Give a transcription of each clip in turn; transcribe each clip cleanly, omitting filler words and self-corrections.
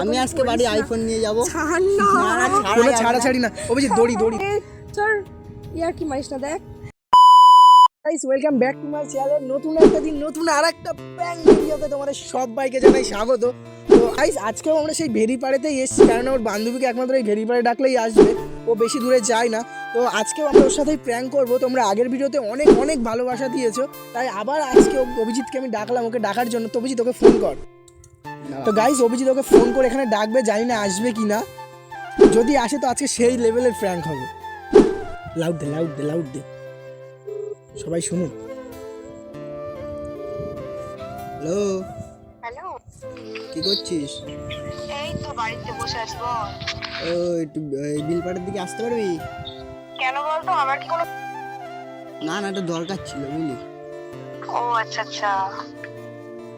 আমি আজকে বাড়ি আইফোন নিয়ে যাবো। ছাড়াছাড়ি না অভিজিৎ, দড়ি ইয়ার কি মারিস না। দেখ guys, welcome back to my channel. নতুন একটা দিন, নতুন আরেকটা প্র্যাঙ্ক ভিডিওতে তোমাদের সবাইকে জানাই স্বাগত। তো গাইস, আজকেও আমরা সেই ভেরিপাড়েতেই এসেছি, কারণ ওর বান্ধবীকে একমাত্র এই ভেরিপাড়ে ডাকলেই আসবে, ও বেশি দূরে যায় না। তো আজকেও আমরা ওর সাথেই প্র্যাঙ্ক করবো। তোমরা আগের ভিডিওতে অনেক অনেক ভালোবাসা দিয়েছো, তাই আবার আজকে অভিজিৎকে আমি ডাকলাম ওকে ডাকার জন্য। তো অভিজিৎ, ওকে ফোন কর। তো গাইস, অভিজিৎ ওকে ফোন করে এখানে ডাকবে, জানি না আসবে কি না। যদি আসে তো আজকে সেই লেভেলের প্র্যাঙ্ক হবে। লাউড দে, লাউড দে, লাউড দে, সবাই শুনুন। হ্যালো হ্যালো, কি করছিস? এই তো বাড়িতে বসে আছি। বল। ও একটু বিলপাড়ের দিকে আসতে পারবি? কেন বলতো, আমার কি কোনো? না না, একটা দরকার ছিল বুঝলি। ও আচ্ছা আচ্ছা,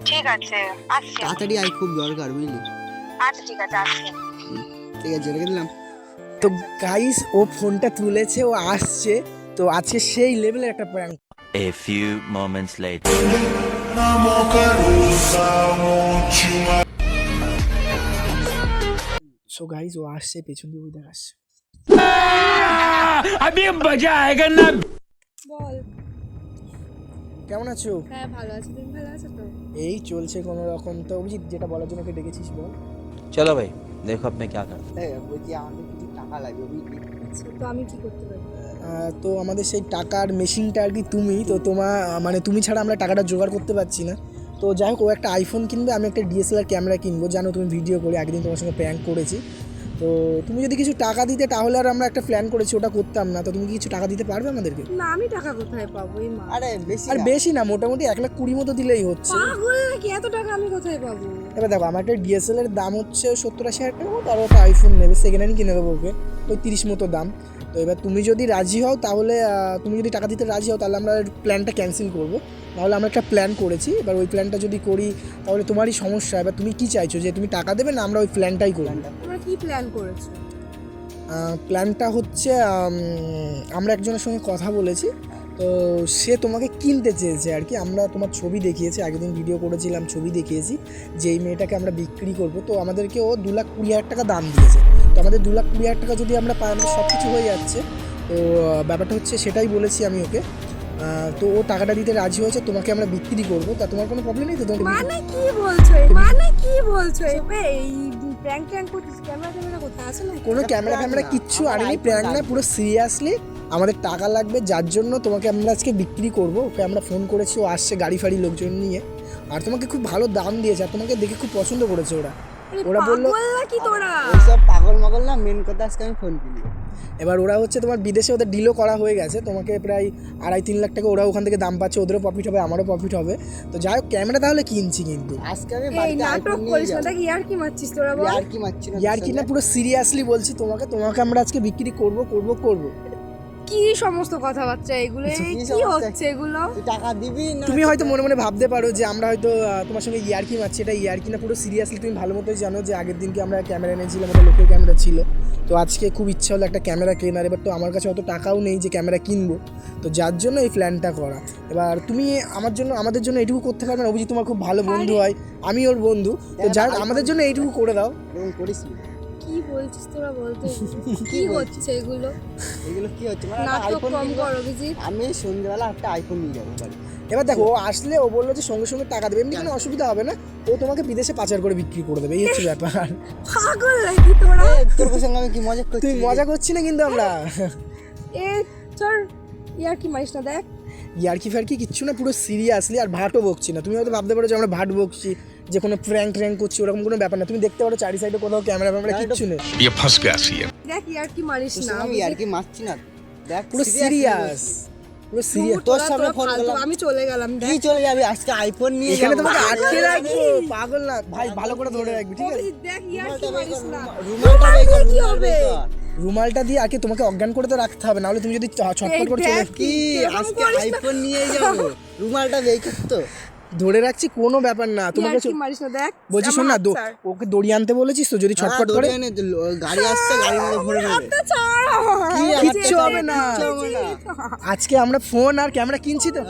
ঠিক আছে আসছি। তাড়াতাড়ি আয়, খুব দরকার বুঝলি। আচ্ছা ঠিক আছে আসছি। ঠিক আছে, রেখে দিলাম। তো গাইস, ও ফোনটা তুলেছে, ও আসছে। তো আজকে সেই লেভেলের একটা prank. A few moments later. So guys, ও আসছে, পেছন দিয়ে দেখ আসছে। अभी मजा आएगा ना। বল। কেমন আছো? হ্যাঁ ভালো আছি, তুমি ভালো আছো তো? এই চলছে কোনো রকম। তো অভিজিৎ, যেটা বলার জন্য ওকে ডেকেছিস বল। चलो भाई, देखो अब मैं क्या करता हूँ। বলছি আমাদের কিছু টাকা লাগবে বুঝলি। তো আমি কি করতে পারি? তো আমাদের সেই টাকার মেশিনটা আর কি তুমি, তো তোমার মানে তুমি ছাড়া আমরা টাকাটা জোগাড় করতে পারছি না। তো যাই হোক, ও একটা আইফোন কিনবে, আমি একটা ডিএসএলআর ক্যামেরা কিনবো। জানো তুমি ভিডিও করি, আগের দিন তোমার সঙ্গে প্র্যাঙ্ক করেছি। তো তুমি যদি কিছু টাকা দিতে তাহলে আর আমরা একটা প্ল্যান করেছি, ওটা করতাম না। তো তুমি কি কিছু টাকা দিতে পারবে আমাদেরকে? না, আমি টাকা কোথায় পাবো? এই মা, আর বেশি না, মোটামুটি 1,20,000 মতো দিলেই হচ্ছে। পাগল নাকি? এত টাকা আমি কোথায় পাবো? এবার দেখো, আমার একটা ডিএসএলআর দাম হচ্ছে 70-80 হাজার টাকা মতো, আর ওটা আইফোন নেবে, সেকেন্ড হ্যান্ড কিনে দেবো ওকে, ওই 30 মতো দাম। তো এবার তুমি যদি রাজি হও তাহলে, তুমি যদি টাকা দিতে রাজি হও তাহলে আমরা প্ল্যানটা ক্যান্সেল করবো। তাহলে আমরা একটা প্ল্যান করেছি, এবার ওই প্ল্যানটা যদি করি তাহলে তোমারই সমস্যা। এবার তুমি কি চাইছো, যে তুমি টাকা দেবে না আমরা ওই প্ল্যানটাই করি? তোমরা কি প্ল্যান করেছো? প্ল্যানটা হচ্ছে, আমরা একজনের সঙ্গে কথা বলেছি, তো সে তোমাকে কিনতে চেয়েছে আর কি। আমরা তোমার ছবি দেখিয়েছি, আগের দিন ভিডিও করেছিলাম, ছবি দেখিয়েছি যে এই মেয়েটাকে আমরা বিক্রি করবো। তো আমাদেরকে ও 2,20,000 টাকা দাম দিয়েছে। তো আমাদের 2,20,000 টাকা যদি আমরা পাই, আমাদের সব কিছু হয়ে যাচ্ছে। তো ব্যাপারটা হচ্ছে সেটাই বলেছি আমি ওকে। তো ও টাকাটা দিতে রাজি হয়েছে, তোমাকে আমরা বিক্রি করবো। তা তোমার কোনো প্রবলেম নেই তো? মানে কি বলছো? এই প্র্যাঙ্ক করছিস? ক্যামেরা কোথায় আছে? না কোনো ক্যামেরা কিচ্ছু আনিনি, প্র্যাঙ্ক না, পুরো সিরিয়াসলি আমাদের টাকা লাগবে, যার জন্য তোমাকে আমরা আজকে বিক্রি করবো। ওকে আমরা ফোন করেছি, ও আসছে গাড়ি ফাড়ি লোকজন নিয়ে, আর তোমাকে খুব ভালো দাম দিয়েছে, আর তোমাকে দেখে খুব পছন্দ করেছে ওরা বললো কি তোরা সব পাগল মাগল না, মেন কথা আজকে আমি ফোন কিনি। এবার ওরা হচ্ছে তোমার বিদেশে, ওদের ডিলও করা হয়ে গেছে, তোমাকে প্রায় 2.5-3 লাখ টাকা ওরা ওখান থেকে দাম পাচ্ছে, ওদেরও প্রফিট হবে, আমারও প্রফিট হবে। তো যাই হোক, ক্যামেরা তাহলে কিনছি, কিন্তু আজকে আমি বাড়িতে নাটক করিস না। দেখ, ইয়ার কি মারছিস তোরা? বল। ইয়ার কি না, পুরো সিরিয়াসলি বলছি, তোমাকে আমরা আজকে বিক্রি করবো। কি সমস্ত কথাবার্তা এগুলো? কি হচ্ছে এগুলো? টাকা দিবি না? তুমি হয়তো মনে মনে ভাবতে পারো যে আমরা হয়তো তোমার সঙ্গে ইয়ার্কি মারছি, এটা ইয়ার্কি না, পুরো সিরিয়াসলি। তুমি ভালো মতোই জানো যে আগের দিনকে আমরা ক্যামেরা এনেছিলাম, ওটা লোকের ক্যামেরা ছিল। তো আজকে খুব ইচ্ছা হলো একটা ক্যামেরা কেনার, এবার তো আমার কাছে অত টাকাও নেই যে ক্যামেরা কিনবো, তো যার জন্য এই প্ল্যানটা করা। এবার তুমি আমাদের জন্য এইটুকু করতে পারবে না? অভিজিৎ তোমার খুব ভালো বন্ধু হয়, আমি ওর বন্ধু, তো যাই আমাদের জন্য এইটুকু করে দাও। করিস কি বলছিস তোরা? বলতে কি হচ্ছে এগুলো কি হচ্ছে? নাটক কম কর অভিজিৎ। আমি সন্ধ্যাবেলা একটা আইফোন নিয়ে যাবো বাড়ি। এবার দেখো, ও আসলে ও বললো যে সঙ্গে সঙ্গে টাকা দেবে, এমনি কোনো অসুবিধা হবে না, ও তোমাকে বিদেশে পাচার করে বিক্রি করে দেবে, এই হচ্ছে ব্যাপার। পাগল নাকি তোরা? তোর সঙ্গে আমি কি মজা করছি? তুই মজা করছি না কিন্তু আমরা। চল, ইয়ার কি মারিস না। দেখ, ইয়ার্কি ফার্কি কিচ্ছু না, পুরো সিরিয়াসলি, আর ভাটও বকছি না। তুমি হয়তো ভাবতে পারো যে আমরা ভাট বকছি, যে কোনো প্র্যাঙ্ক করছি, ওরকম কোনো ব্যাপার না। তুমি দেখতে পারো চারি সাইডে কোথাও ক্যামেরা কিচ্ছু নেই। দেখ, ইয়ার কি মারিস না। আমি ইয়ার্কি মারছি না, দেখ পুরো সিরিয়াস। তোর সামনে ফোন করলাম, আমি চলে গেলাম। কি চলে যাবে? আজকে আইফোন নিয়ে এখানে তোমাকে আটকে রাখবো, পাগল না ভাই, ভালো করে ধরে রাখবি, ঠিক আছে? দেখ, ইয়ার কি মারিস না। কি হবে? রুমালটা দিয়ে আগে তোমাকে অজ্ঞান করে তো রাখতে হবে, নাহলে তুমি যদি ছটফট করে চলে। কি আজকে আইফোন নিয়ে যাবো, রুমালটা বের করতো। ধরে রাখছি কোনো ব্যাপার না, তোমাকে কি মারিস না দেখ বলছি শোন না, ওকে দড়ি আনতে বলেছিস তো, যদি ছটফট করে গাড়ি আসছে, গাড়ির মধ্যে ভরে নেবে। তো ছাড় কি কিচ্ছু হবে না। আজকে আমরা ফোন আর ক্যামেরা কিনছি তো,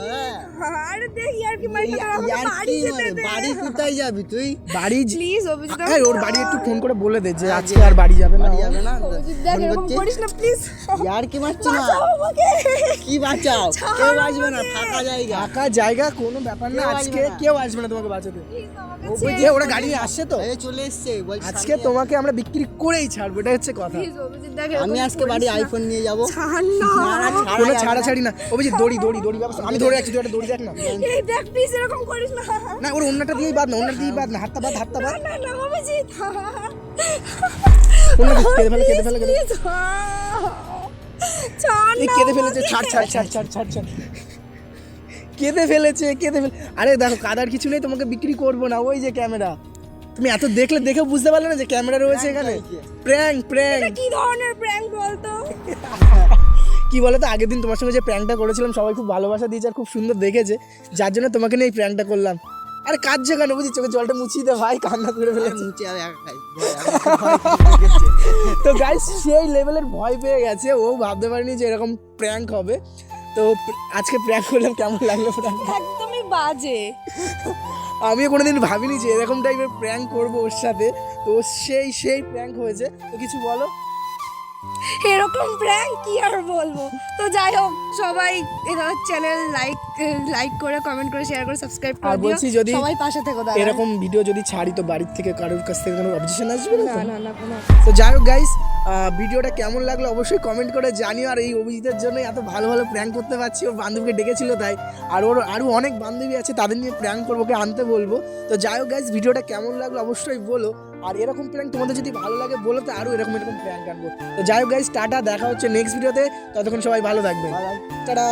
আরে দেখ ইয়ার কি মারিস না, আমাকে বাড়ি যেতে দে। বাড়ি কোথায় যাবি তুই? বাড়ি প্লিজ অভিজিৎ এই ওর বাড়ি একটু ফোন করে বলে দে যে আজকে আর বাড়ি যাবে না ও। যাবে না? অভিজিৎ দেখ ফোন এরকম করছিস? করিস না প্লিজ। ইয়ার কি মারছি না? আমাকে কি বাঁচাও? কেউ আসবে না, ফাঁকা জায়গা। ফাঁকা জায়গা কোনো ব্যাপার না, কেউ আজকে আসবে না। কেউ আসবে না তোমাকে বাঁচাতে। প্লিজ আমাকে ওই যে ওরা গাড়ি নিয়ে আসছে তো, এই চলে এসছে, বলছি আজকে তোমাকে আমরা বিক্রি করেই ছাড়বো, এটা হচ্ছে কথা। প্লিজ অভিজিৎ দেখ আমি আজকে বাড়ি আইফোন নিয়ে যাবো। ছাড় না। কোনো ছাড়াছাড়ি না, অভিজিৎ দড়ি ব্যবস্থা আমি ধরে রাখছি, তুই একটা দড়ি দেখ না। এই দেখ প্লিজ এরকম করিস না। না ওর অন্যটা দিয়েই বাদ না, অন্যটা দিয়েই বাদ না, হাতটা বাদ না না অভিজিৎ। অন্যটা কেঁদে ফেলে প্লিজ ছাড় এই না। কেঁদে ফেলেছে, ছাড় কেঁদে ফেলেছে। আরে দেখো কাদার কিছু নেই, তোমাকে বিক্রি করবো না, ওই যে ক্যামেরা, তুমি এত দেখে বুঝতে পারলে না যে ক্যামেরা রয়েছে এখানে। প্র্যাঙ্ক এটা কি ধরনের প্র্যাঙ্ক বলতো? কি বলো তো, আগের দিন তোমার সঙ্গে যে প্র্যাঙ্কটা করেছিলাম সবাই খুব ভালোবাসা দিয়েছে আর খুব সুন্দর দেখেছে, যার জন্য তোমাকে নিয়ে এই প্র্যাঙ্কটা করলাম। আরে কাঁদছে কেন, বুঝি চোখে জলটা মুছিয়ে দে ভাই, কান্না করে ফেলেছে। মুচি আর একা খাই। তো গাইস সেই লেভেলের ভয় পেয়ে গেছে, ও ভাবতে পারেনি যে এরকম প্র্যাঙ্ক হবে। তো আজকে প্র্যাঙ্ক করলাম, কেমন লাগলো প্র্যাঙ্ক? একদমই বাজে। আমিও কোনোদিন ভাবিনি যে এরকম টাইপের প্র্যাঙ্ক করবো ওর সাথে, তো সেই প্র্যাঙ্ক হয়েছে। তো কিছু বলো। এরকম প্র্যাঙ্ক কি আর বলবো। তো যাই হোক সবাই এর চ্যানেল লাইক করে কমেন্ট করে শেয়ার করে সাবস্ক্রাইব আর করে দিও। বলছি যদি সবাই পাশে থেকো দাদা। এরকম ভিডিও যদি ছাড়ি তো বাড়ির থেকে কারোর কাছ থেকে কোনো অবজেকশন আসবে না তো? না কোনো। তো যাই হোক গাইস, ভিডিওটা কেমন লাগলো অবশ্যই কমেন্ট করে জানিও। আর এই অভিজিতের জন্য এত ভালো প্র্যাঙ্ক করতে পারছি, ওর বান্ধবীকে ডেকেছিল তাই, আর ওর আরও অনেক বান্ধবী আছে, তাদের নিয়ে প্র্যাঙ্ক করবো, ওকে আনতে বলবো। তো যাই হোক গাইস, ভিডিওটা কেমন লাগলো অবশ্যই বলো, আর এরকম প্র্যাঙ্ক তোমাদের যদি ভালো লাগে বলো তো আরও এরকম প্র্যাঙ্ক আনবো। তো যাই হোক গাইস, টাটা, দেখা হচ্ছে নেক্সট ভিডিওতে, ততক্ষণ সবাই ভালো থাকবেন, টাটা।